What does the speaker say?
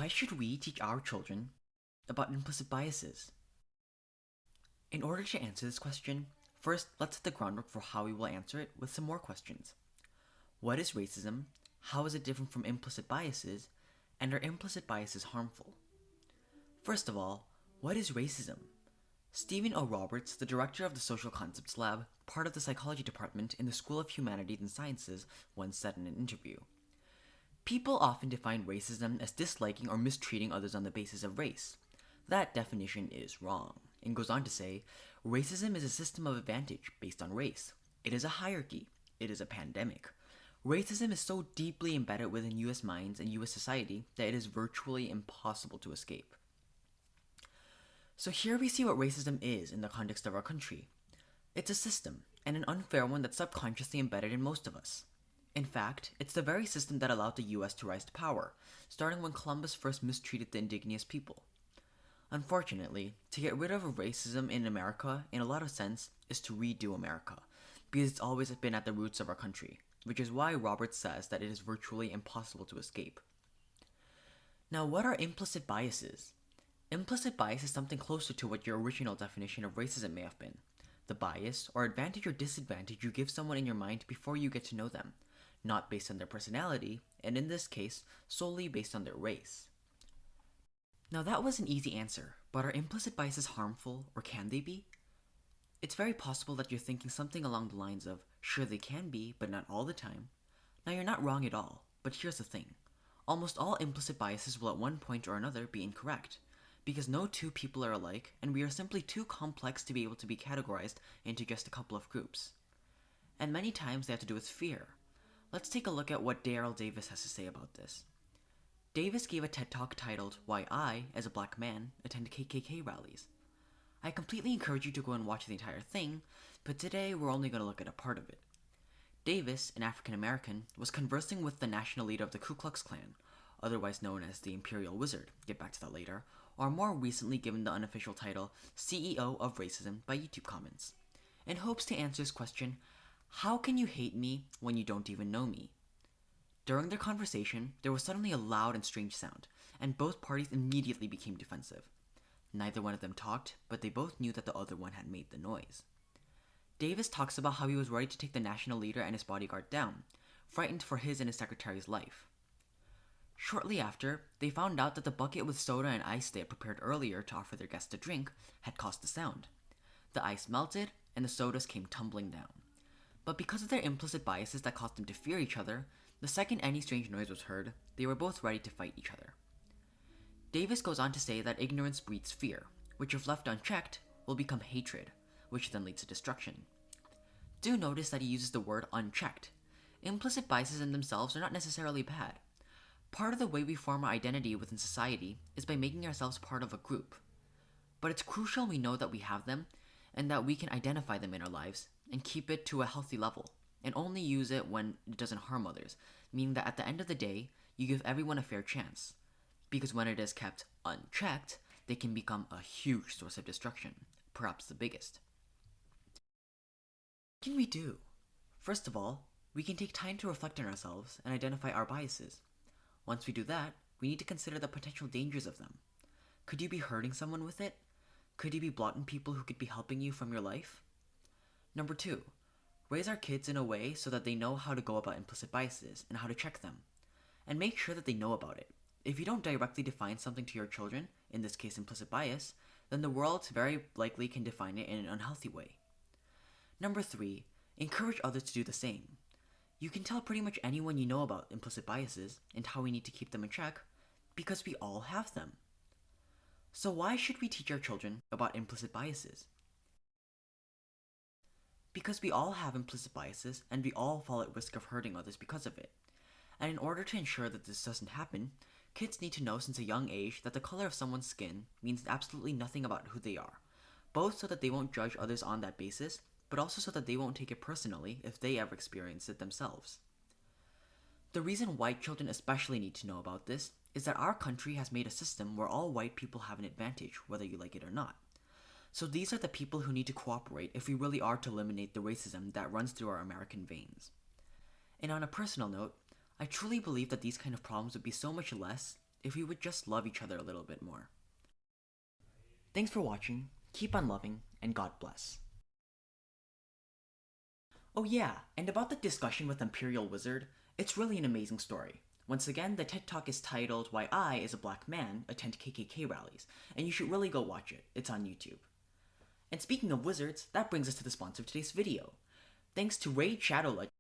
Why should we teach our children about implicit biases? In order to answer this question, first let's set the groundwork for how we will answer it with some more questions. What is racism? How is it different from implicit biases? And are implicit biases harmful? First of all, what is racism? Stephen O. Roberts, the director of the Social Concepts Lab, part of the psychology department in the School of Humanities and Sciences, once said in an interview, "People often define racism as disliking or mistreating others on the basis of race. That definition is wrong," and goes on to say, "Racism is a system of advantage based on race. It is a hierarchy. It is a pandemic. Racism is so deeply embedded within US minds and US society that it is virtually impossible to escape." So here we see what racism is in the context of our country. It's a system, and an unfair one that's subconsciously embedded in most of us. In fact, it's the very system that allowed the US to rise to power, starting when Columbus first mistreated the indigenous people. Unfortunately, to get rid of racism in America, in a lot of sense, is to redo America, because it's always been at the roots of our country, which is why Roberts says that it is virtually impossible to escape. Now, what are implicit biases? Implicit bias is something closer to what your original definition of racism may have been. The bias, or advantage or disadvantage you give someone in your mind before you get to know them, not based on their personality, and in this case, solely based on their race. Now that was an easy answer, but are implicit biases harmful, or can they be? It's very possible that you're thinking something along the lines of, sure they can be, but not all the time. Now you're not wrong at all, but here's the thing. Almost all implicit biases will at one point or another be incorrect, because no two people are alike, and we are simply too complex to be able to be categorized into just a couple of groups. And many times they have to do with fear. Let's take a look at what Daryl Davis has to say about this. Davis gave a TED Talk titled, "Why I, as a Black Man, Attend KKK Rallies." I completely encourage you to go and watch the entire thing, but today we're only going to look at a part of it. Davis, an African American, was conversing with the national leader of the Ku Klux Klan, otherwise known as the Imperial Wizard, get back to that later, or more recently given the unofficial title CEO of Racism by YouTube comments, in hopes to answer his question, "How can you hate me when you don't even know me?" During their conversation, there was suddenly a loud and strange sound, and both parties immediately became defensive. Neither one of them talked, but they both knew that the other one had made the noise. Davis talks about how he was ready to take the national leader and his bodyguard down, frightened for his and his secretary's life. Shortly after, they found out that the bucket with soda and ice they had prepared earlier to offer their guests a drink had caused the sound. The ice melted, and the sodas came tumbling down. But because of their implicit biases that caused them to fear each other, the second any strange noise was heard, they were both ready to fight each other. Davis goes on to say that ignorance breeds fear, which if left unchecked, will become hatred, which then leads to destruction. Do notice that he uses the word unchecked. Implicit biases in themselves are not necessarily bad. Part of the way we form our identity within society is by making ourselves part of a group. But it's crucial we know that we have them, and that we can identify them in our lives, and keep it to a healthy level, and only use it when it doesn't harm others, meaning that at the end of the day, you give everyone a fair chance. Because when it is kept unchecked, they can become a huge source of destruction, perhaps the biggest. What can we do? First of all, we can take time to reflect on ourselves and identify our biases. Once we do that, we need to consider the potential dangers of them. Could you be hurting someone with it? Could you be blocking people who could be helping you from your life? Number 2, raise our kids in a way so that they know how to go about implicit biases and how to check them. And make sure that they know about it. If you don't directly define something to your children, in this case implicit bias, then the world very likely can define it in an unhealthy way. Number 3, encourage others to do the same. You can tell pretty much anyone you know about implicit biases and how we need to keep them in check, because we all have them. So why should we teach our children about implicit biases? Because we all have implicit biases and we all fall at risk of hurting others because of it. And in order to ensure that this doesn't happen, kids need to know since a young age that the color of someone's skin means absolutely nothing about who they are, both so that they won't judge others on that basis, but also so that they won't take it personally if they ever experience it themselves. The reason white children especially need to know about this is that our country has made a system where all white people have an advantage, whether you like it or not. So these are the people who need to cooperate if we really are to eliminate the racism that runs through our American veins. And on a personal note, I truly believe that these kind of problems would be so much less if we would just love each other a little bit more. Thanks for watching, keep on loving, and God bless. Oh yeah, and about the discussion with Imperial Wizard, it's really an amazing story. Once again, the TED Talk is titled Why I, as a Black Man, Attend KKK Rallies, and you should really go watch it. It's on YouTube. And speaking of wizards, that brings us to the sponsor of today's video. Thanks to Raid Shadow Legends